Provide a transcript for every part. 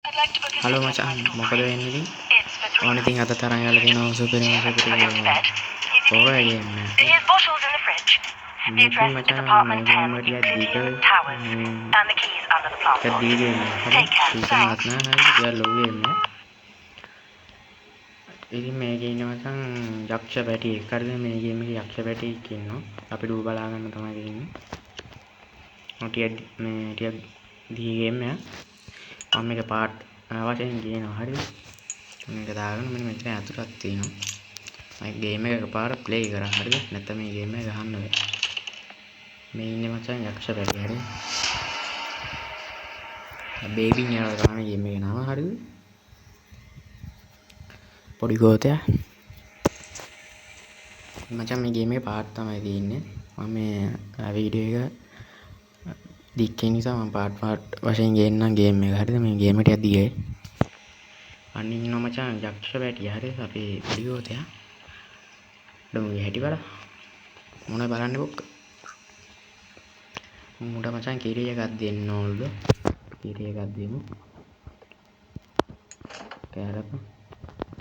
Halo macam, mau kode ini? Oh ini tinggal terang ya lagi no super sore game na. Mungkin macam main game dia diga ke di game hari itu matna hari dia low game ya. Ini main game macam yaksha beti karena main game ini yaksha beti kino tapi dua balangan teman ini. Oh dia di game ya. Kami ke part awak yang game hari මේක දාගෙන මෙන්න මෙතන ඇතුළත් තියෙනවා. මම game එක එකපාරට play කරා හරිද? නැත්නම් මේ ගේම් එක ගහන්න බෑ. මේ ඉන්නේ මචං යක්ෂ පැටි හරිද? බේබි න්යාලා තමයි ගේම් එකේ නම හරිද? පොඩි ගෝතයා. මචං මේ ගේම් එකේ පාර්ට් තමයි තියෙන්නේ. මම මේ වීඩියෝ එක දික්කේ නිසා මම පාර්ට් වශයෙන් ගේන්නම් ගේම් එක හරිද? මේ ගේම් එක ටිකක් දිගයි. අන්න ඉන්නවා මචං යක්ෂ පැටිය හරිද? අපේ පොඩි ගෝතයා. डोंगी हेटी वाला මොන බලන්න බොක්ක මුඩ මචං කීරිය එකක් දෙන්න ඕනලු කීරිය එකක් දෙමු කෑරප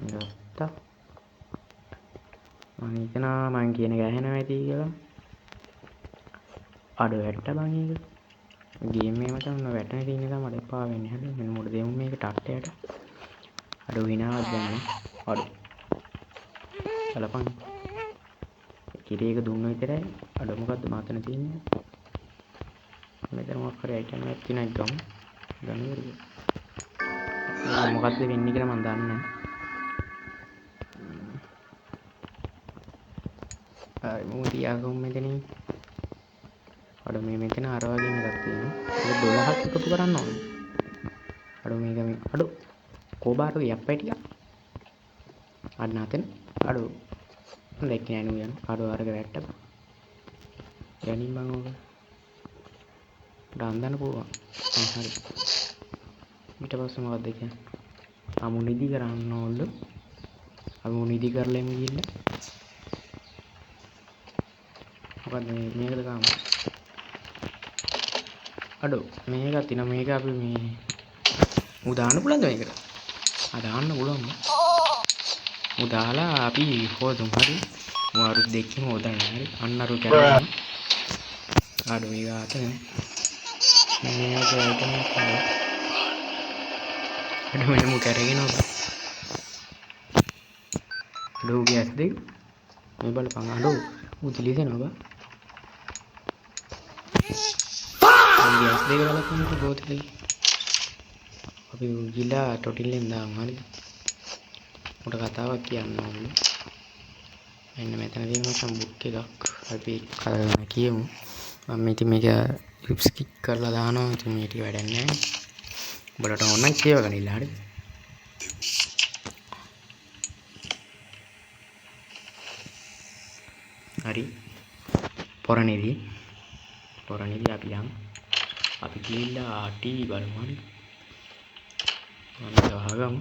ගත්තා මම හිතනවා මං කියන එක ඇහෙනවා ඇති කියලා අඩ වැට්ට බං ඒක ගේම් එක මචං ඔන්න වැටෙන තියෙන නිසා මට එපා වෙන්නේ හැබැයි මෙන්න මුඩ දෙමු මේක ටට්ටයට අඩ විනාවක් දැම්ම අඩ බලපන් කිරි එක දුන්න විතරයි අඩ මොකද්ද මාතන තියෙන්නේ මෙතන මොකක් හරි අයිටම් එකක් තියෙනවා ගමු ගන්නවද මොකද්ද වෙන්නේ කියලා මම දන්නේ නැහැ මම තියාගමු මෙතනින් අඩ මේ මෙතන අර වගේ එකක් තියෙනවා ඒක 12ක් එකතු කරන්න ඕනේ අඩ මේක මේ අඩ කොබාරු යප්පැටිය අඩ නැතන අඩ දැක්කේ නෑ නෝ යන අඩ අරක වැට්ටපන් යනින් බං ඕක දාන්න පුළුවන් හරි ඊට පස්සේ මොකක්ද කියන්නේ අමු නිදි කරන්න ඕනලු අමු නිදි කරලා එමු ගිහින් මොකද මේකද කාම අඩෝ මේකක් තියෙනවා මේක අපි මේ උදාන්න පුළුවන්ද මේකට දාන්න පුළුවන් උදාලා අපි හොදමු හරි මොහරු දෙකම හොදන්න හරි අන්න අර කරා අඩෝ මේක අතන මේක අයිටම් එකක් අඩෝ මෙන්න මු කරගෙන අඩෝ ගෑස් දෙක මේ බලපන් අඩෝ උතිලි දෙනවා බා ගෑස් දෙක බලපන් බෝතලේ අපි ගිලා ටොටිල්ලෙන් දාමු හරිද උඩ කතාවක් කියන්න ඕනේ මෙන්න මෙතන තියෙන මචං බුක් එකක් අපි කියමු මම ඉතින් මේක ස්කිප් කරලා දානවා ඉතින් මේ ටික වැඩක් නැහැ ඔයාලට ඕන නම් කියව ගන්න ඉල්ල හරිද හරි පොරණේදී අපි යමු අපි ගිහිල්ලා ටීවී බලමු හරි මම ගහගමු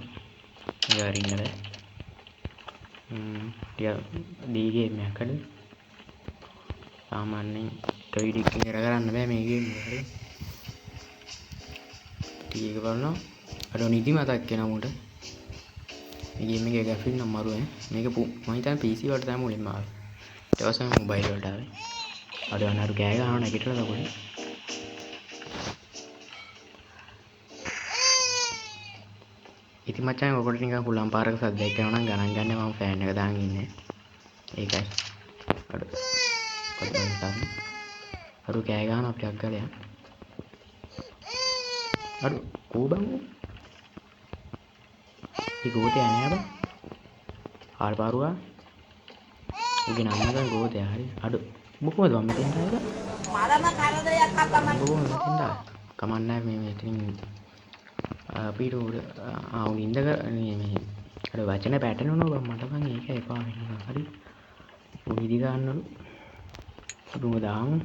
ගාරින්න බෑ ටික දී ගේම් එකක් හරි සාමාන්‍යයෙන් එක වීඩියෝ එකකින් කරගන්න බෑ මේ ගේම් එක හරි ටීවී එක බලනවා අර නිදි මතක් වෙනවා මුට මේ ගේම් එකේ ග්‍රැෆික් නම් මරු මේක මම හිතන්නේ PC වලට තමයි මුලින්ම ආවේ ඊට පස්සේ මොබයිල් වලට ආවේ අර අනරු කෑ ගහනවා නැගිටලා තකොට ඉතින් මචං ඔකට නිකන් හුලම් පාරක සද්දයක් කරනවා නම් ගණන් ගන්න මම ෆෑන් එක දාගෙන ඉන්නේ ඒකයි අර කොහෙන්ද තාන්නේ අර කෑ ගහනවා ටිකක් ගාලා යන්න අර කෝබන් ඒ ගෝතේ යන්නේ බා ආල් පාරුවා උගේ නම ගන්න ගෝතේ හරි අඩ මොකද මම මෙතෙන් ආවද මරම කරදයක් අතම කමන්නේ මේ මෙතනින් අපිට ආවුන් ඉඳ මේ අර වචන පැටලුණා මට මං ඒක එපා වෙනවා හරි උනිදි ගන්නලු දුම දාමු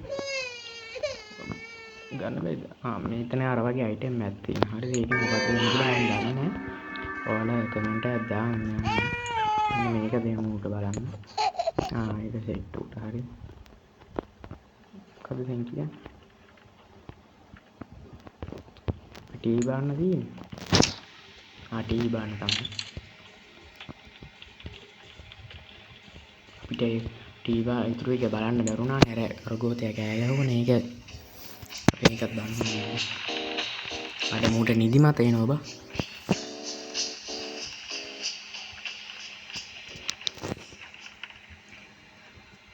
ගන්න බෑද මෙතන අර වගේ අයිටම් එකක් තියෙනවා හරි ඒක මොකක්ද කියලා මම දන්නේ නැහැ ඔයාලා කමෙන්ට් එකක් දාන්න මේක දෙමු උට බලන්න ඒක සෙට් උට හරි මොකද දැන් කියන්නේ ටීවී බලන්න තියෙන්නේ ටීවී බලන්න තමයි. අපිට ටීවී ඉතුරු එක බලන්න බැරුණා නේද? අර ගෝතයා කෑ ගැහුවනේ ඒක. අපි ඒකත් බලන්න. අර මූට නිදිමත එනවා බා.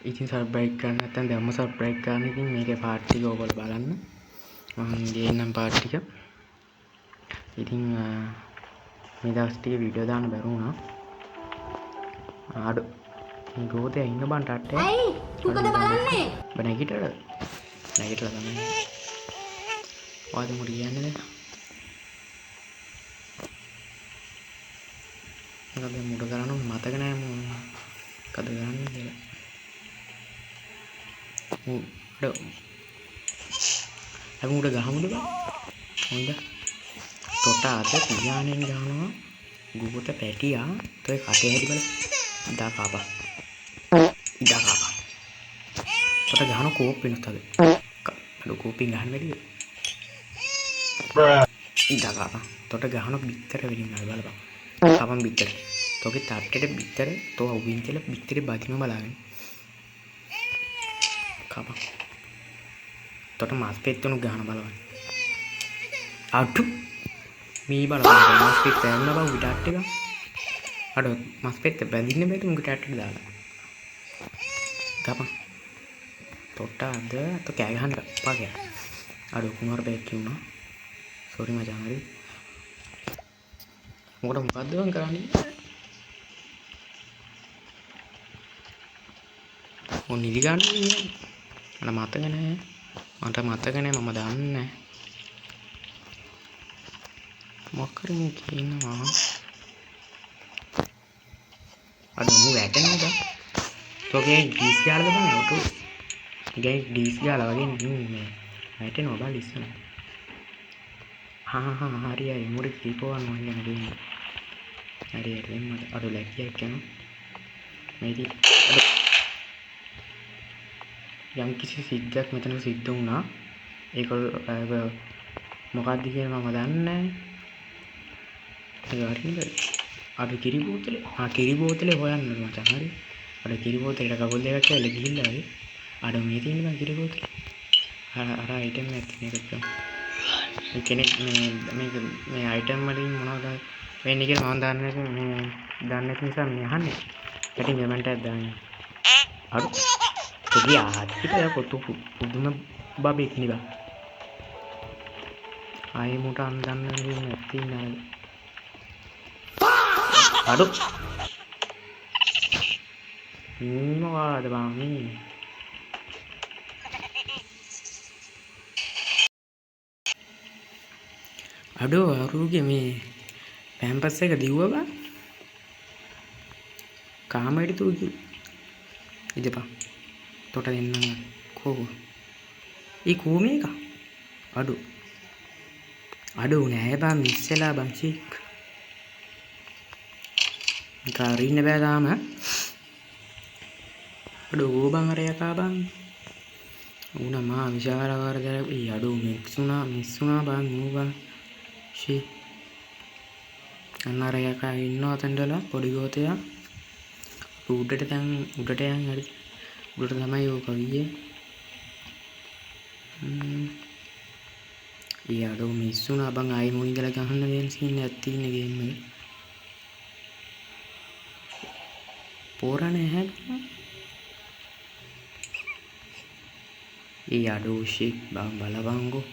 ඉතින් සබ්ස්ක්‍රයිබ් කරන්න නැත්නම් දැම්ම සබ්ස්ක්‍රයිබ් කරන්න. ඉතින් මේකේ පාර්ට් ටික ඔයගොල්ලෝ බලන්න. මම ගේන්නම් පාර්ට් ටික. ඉතින් මේ දවස් ටික වීඩියෝ දාන්න බැරුණා. ආඩ මේ ගෝතයා ඉන්න බන් ටට්ටේ. ඇයි? මොකද බලන්නේ? නැගිටලා තමයි. ඔයාද මුඩ කියන්නේ දැන්? මොකද මුඩ කරන්න මතක නැහැ මොකද කරන්නේ කියලා. අපි මුඩ ගහමුද බං? හොඳ. තොට අත පියාණෙන් ගහනවා. ගුබුත පැටියා තොයි කටේ හැදි බල. ඉදා කාපා. තොට ගහන කෝප් වෙනස් තද. අර කෝපින් ගහන්න වැඩි. ඉදා කාපා. තොට ගහන බිත්තර වෙලින් අර බලපන්. කපන් බිත්තර. තෝගේ තාත්තට බිත්තර තෝ අවුවින් කියලා බිත්තරේ බදිම බලාගෙන. කපන්. තොට මාස් පෙත්තනු ගහන බලන්න. අටු මේ බලන්න මාස් පෙත්ත යන්න බං විටාට් එක. අර මාස් පෙත්ත බැඳින්න බෑ තුන්ගේ ටැට්ට දාලා. කපන්. තොට අද තෝ කෑ ගහන්න එපා කියලා. අර කුමාර බෑක් කියුණා. සෝරි මචං හරි. මොකද මං කරන්නේ? මොන් නිදි ගන්න නේ. මට මතක නැහැ. මම දන්නේ නැහැ. මොකක්ද මු කියනවා? අද මු වැටෙනවද? තෝගේ ඩීස් ගාලාද බං ඔටෝ? ගේ ඩීස් ගාලා වගේ නේ වැටෙනවා බං ඉස්සන. හරියයි මුරි කීපවන් වගේ නේ. හරි එන්න අර ලැකියක් කරනවා. මේටි යම් කිසි සිද්ධියක් මෙතන සිද්ධ වුණා. ඒක මොකක්ද කියලා මම දන්නේ නැහැ. හරිද? අර කිරි බෝතලේ හොයන්න මචං හරි. අර කිරි බෝතලේට කකුල් දෙකක් කියලා ගිහිල්ලා හරි. අර මේ තියෙන බං කිරි බෝතලේ. අර අයිටම් එකක් තියෙන එකක් ගන්න. මේ කෙනෙක් මේ අයිටම් වලින් මොනවද වෙන්නේ කියලා මම දන්නේ නැති නිසා මේ අහන්නේ. ඇටින් කමෙන්ට් එකක් දාන්න. අර තෝගේ ආච්චිට පොතු පුදුම බබෙක් නේ බං. ආයේ මුට අන්දන්න නැති නෑ. අඩු මොකද බං මේ? අඩෝ අරුගේ මේ පැම්පස් එක දිව්වා බං. කාමරේට තු ඉදපන්. තොට දෙන්නම් කෝ. ඊ කෝමේ එක. අඩෝ නෑ බං මිස්සලා බං චික්. කාරින්න බෑ තාම. අඩෝ බං අර යකා බං. උන මා විශාල වර්ධනයක්. ඊ අඩෝ මිස්සුනා බං ඌ බං. ෂී. අන්නර යකා ඉන්නවා තැන්දලා පොඩි ගෝතයා. උඩට යන් හරි. උඩට තමයි ඕක ගියේ. ඊ අඩෝ මිස්සුනා බං ආයි මොන ඉඳලා ගහන්න වෙන සීන් එකක් තියෙන ගේම් එකේ. පෝරන්නේ නැහැ. ඊ අඩෝ ෂී බං බලවංගෝ.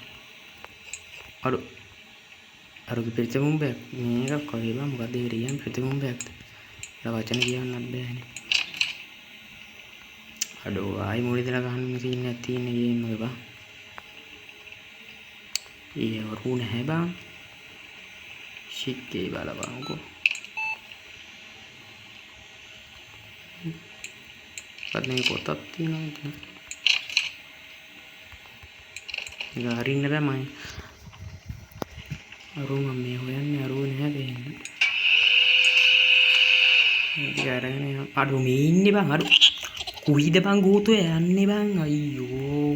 අරුගේ ප්‍රතිබිම්බයක් මේක කොහේ බං මොකද ඒ රියන් ප්‍රතිබිම්බයක්ද? ඒ වචන කියන්නත් බෑනේ. අඩෝ ආයි මොන ඉඳලා ගහන්න සීන් එකක් තියෙන ගේම් එකේ බං. ඊ වරු නැහැ බං. ෂිට් ඒ බලවංගෝ. පස්සේ පොතක් තියෙනවා ඉතින්. ගාරින්න බෑ මම. අරු මම මේ හොයන්නේ අරු නැහැ දෙන්න. ඉතින් අරගෙන අඩු මේ ඉන්නේ බං අඩු. කුයිද බං ගෝතෝ යන්නේ බං අයියෝ.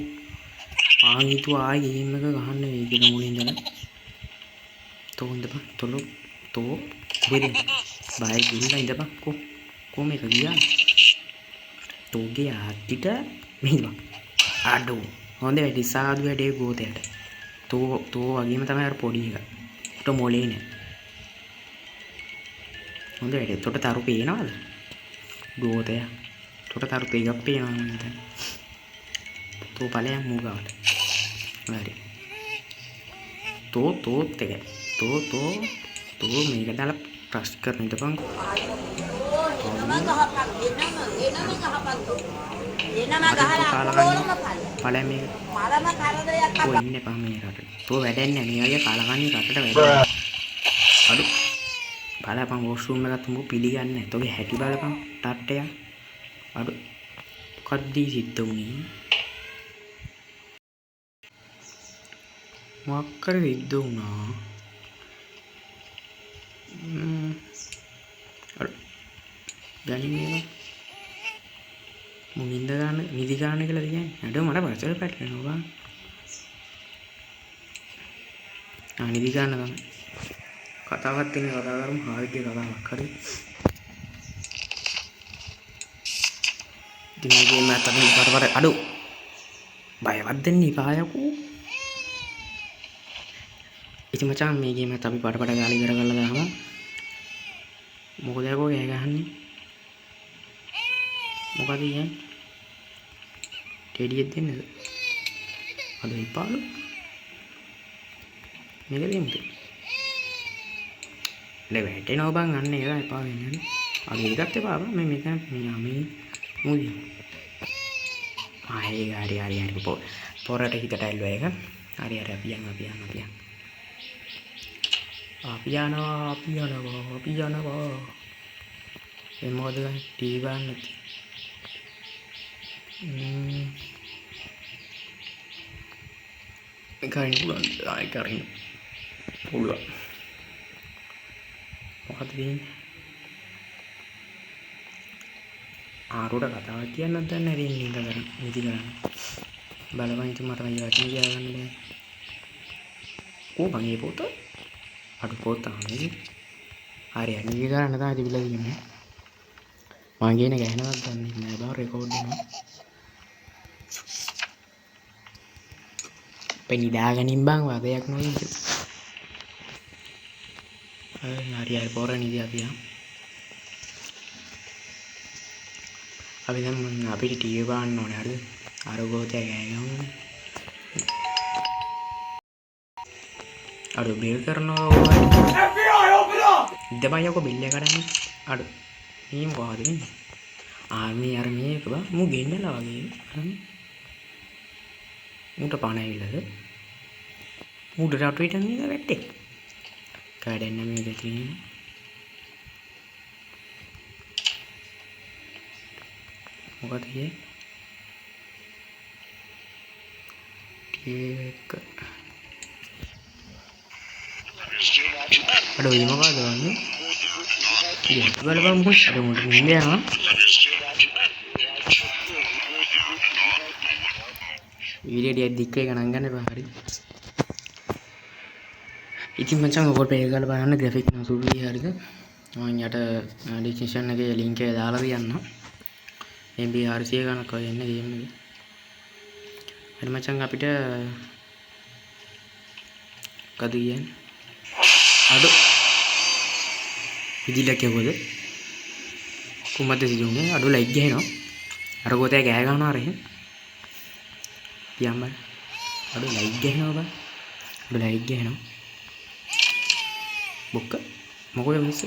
ආයිතු ආයි ගේම් එක ගහන්න වෙයි කියලා මුලින් ඉඳලා. තෝන්ද බං තොලු තෝ කොහෙද බය ගිහිල්ලා ඉඳපන් කො මේක ගියා තෝගේ ආච්චිට මෙහිවා අඩෝ හොඳ වැඩි සාදු වැඩේ ගෝතයට තෝ වගේම තමයි අර පොඩි එක උට මොලේ නෑ හොඳ වැඩේ තොට තරු පේනවද ගෝතය තොට තරු පේගක් පේනවා මම හිතන්නේ තෝ ඵලයන් මූගාවට හරි තෝත් එක තෝ මේක දාලා ප්‍රස් කරන ඉඳපන් ඵලයන් මේක තෝ ඉන්නේ පහ මේ රට තෝ වැඩන්නේ මේ වගේ කාලකන්ණි රටට වැඩ අඩු බලපන් වොෂ්රූම් එකත් උඹ පිළිගන්නේ නැහැ තෝගේ හැටි බලපන් ටට්ටය අඩු කද්දී සිද්ධ වුණේ මොකක්කර සිද්ධ වුණා අඩු ගණින්නේ මුන් ඉඳ ගන්න නිදි ගන්න කියලා කියන්නේ අඩු මට පස්සට පැටලෙනවා බං නිදි ගන්න තමයි කතාවක් තියෙන කතා කරමු හාවිගේ කතාවක් හරි ඉතින් මේ ගේම එක තමයි පරපර අඩු බයවත් දෙන්න එපා යකෝ ඉතින් මචං මේ ගේම එක අපි පටපට ගාලා ඉවර කරලා දාමු මොකද යකෝ ගෑ ගහන්නේ මොකද කියන්නේ ටෙඩියෙක් දෙන්නද අද ඉපාලු මේක දෙමුද නේ වැටෙනවා බං අන්න ඒක එපා වෙන්නේ අද ඒකත් එපා බං මේ මෙතන මේ මුයි ආයේ හරි පොරට හිතට ඇල්ලුවා ඒක හරි අපි යනවා ඒ මොකද ටීවී බලන්න නැති කරින් පුළුවන් ආයි කරින් පුළුවන් මොකද වෙන්නේ ආරුඩ කතාවක් කියන්නත් දන්නේ නැහැ ඉතින් නිදි කරන්න බලපන් ඉතින් මට මේ වචන කියන්න බෑ ඕ මගේ පොත අඩු පොත තමයි හරි නිදි කරන්න තමයි තිබිලා තියෙන්නේ මං කියන ගහනවත් දන්නේ නැහැ බා රෙකෝඩ් වෙනවා පෙනි දාගනින් බං වදයක් නොවේ හරි පොර නිදි අපි දැන් අපිට ටීවී බලන්න ඕනේ හරිද අර ගෝතය ගෑගමු අර බෙල් කරනවා FBI open up ඉදමයි යකෝ බෙල් එක කඩන්නේ අර මේ මොකද වෙන්නේ ආර්මී අර මේක බා මු ගෙන්නලා වගේ මුට පණ ඇවිල්ලාද මුට රටුවට නේද වැට්ටේ කඩන්න මේක තියෙන්නේ මොකද ඒක අඩෝ මේ මොකද වන්නේ ඒක බලපන් පුෂ් අර මුට නින්ද යනවා වීඩියෝ ටිකක් දික් එක ගණන් ගන්න එපා හරි ඉතින් මචං ඔකට ප්ලේ කරලා බලන්න ග්‍රැෆික් නසුරුයි හරිද මම යට ඩිස්ක්‍රිප්ෂන් එකේ ලින්ක් එක දාලා තියන්නම් MB 400 ගණක් වගේ එන්නේ ගේම් එක හරි මචං අපිට කද කියන්නේ අඩෝ විදිලක් යවද කුමද්ද සිදුුනේ අඩෝ ලයික් ගහනවා අර ගෝතය ගෑ ගන්නවා රෙහෙන් පියම්බර අඩෝ ලයික් ගහනවා බං අඩෝ ලයික් ගහනවා බොක්ක මොකද මිස්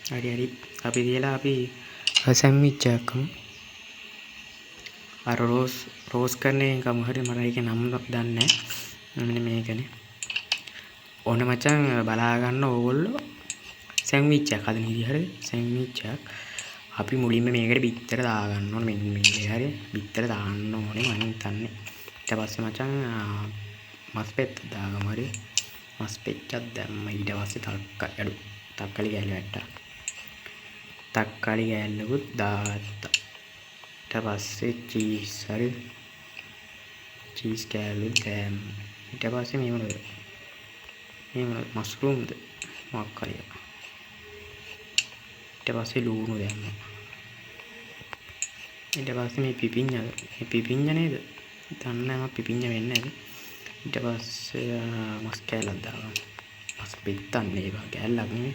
හරි අපි දිලා අපි සැන්ඩ්විච් එකක් අර රෝස් කරන්නේ කම හරි මට ඒකේ නම දන්නේ නැහැ මෙන්න මේකනේ ඕන මචං බලා ගන්න ඕගොල්ලෝ සැන්ඩ්විච් එකක් හදන විදිහ හරිද සැන්ඩ්විච් එකක් අපි මුලින්ම මේකට බිත්තර දාගන්න ඕනේ මෙන්න මේකේ හරි බිත්තර දාන්න ඕනේ මම හිතන්නේ ඊට පස්සේ මචං මස් පෙත් දාගමු හරි මස් පෙච්චක් දැම්ම ඊට පස්සේ තක්කලි කැල්ල වැට්ටා තක්කාලි කැල්ලකුත් දාගත්තා ඊට පස්සේ චීස් හරි චීස් කෑල්ලු කෑම් ඊට පස්සේ මේ මොනවද මස්රූම්ද මොකක් හරි ඊට පස්සේ ලුණු දැම්මා ඊට පස්සේ මේ පිපිඤ්ඤ නේද දන්නේ නැහැ මම පිපිඤ්ඤ වෙන්නේ නැහැ ඊට පස්සේ මස් කෑල්ලක් දාගන්න මස් පිටක් නේ කෑල්ලක් නෙමෙයි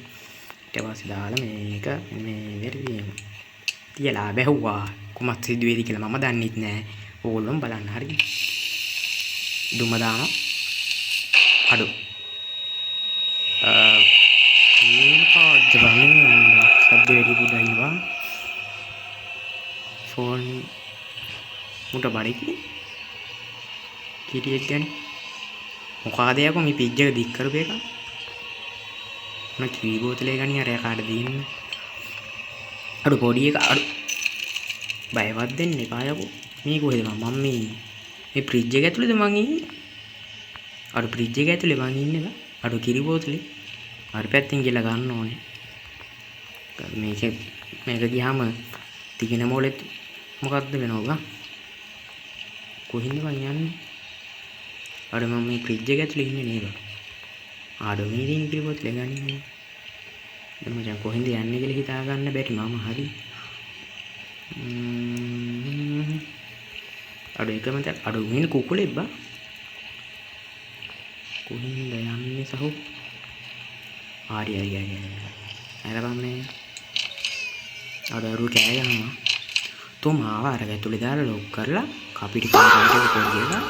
ඊට පස්සේ දාලා මේක මේ විදිහට තියලා බැහුවා කොහොමද සිදුවේද කියලා මම දන්නෙත් නැහැ ඕගොල්ලොම බලන්න හරිද දුම දානවා අඩු මේක ජබන්නේ සද්ද වැඩි පුඩා ඉන්නවා ෆෝන් මුට බඩේ කීටියක් ගන්න මොකද යකෝ මේ පිජ් එක දික් කරපු එක මම කී බෝතලේ ගනිය අර කාට දෙන්න අඩු පොඩි එක අඩු බයවත් දෙන්න එපා යකෝ මේ කොහෙද මම මේ ෆ්‍රිජ් එක ඇතුළේද මං ඉන්නේ අර ෆ්‍රිජ් එක ඇතුලේ මං ඉන්නේ අර කිරි බෝතලේ අර පැත්තෙන් ගිහලා ගන්න ඕනේ මේක ගියාම තිකින මොලෙත් මොකද්ද වෙනවද කොහින්ද මං යන්නේ අර මම මේ ෆ්‍රිජ් එක ඇතුලේ ඉන්නේ නේද ආඩ මේ දින් කිරි බෝතලේ ගන්නේ දැන් මචං කොහින්ද යන්නේ කියලා හිතා ගන්න බැරි මම හරි අර එකම තැන අර මින කුකුලෙක් බා කොහින්ද යන්නේ සහෝ ආරි අරපන්නේ අර කෑ යනවා තෝ මාව අර ඇතුලේ දාලා ලොක් කරලා කපිටි කාරේට පොඩියලා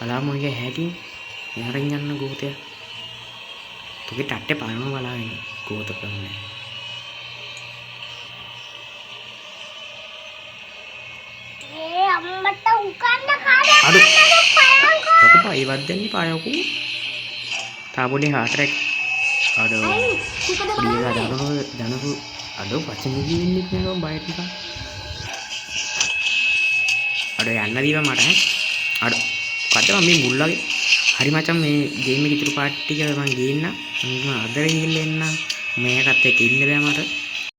බලමු එක හැටි යරින් යන්න ගෝතය තුගේ ටට්ටේ බලනවා බලාගෙන ගෝත ප්‍රමණය අම්මට උකන්න කාඩ අඩු තොකපා ඒවත් දෙන්න පායකු තාපොඩි හාටරෙක් අඩු පොඩිලා දනපු අඩු පස්සෙන් ගිහින් ඉන්නවා බය ටික අඩු යන්න දීවා මට අඩු කද්ද මම මේ මුල්ලගේ හරි මචං මේ ගේම් එකේ ඉතුරු පාට් ටික මම ගේන්න මම අදර ගිහින් එන්න මේකත් එක්ක ඉන්න බෑ මට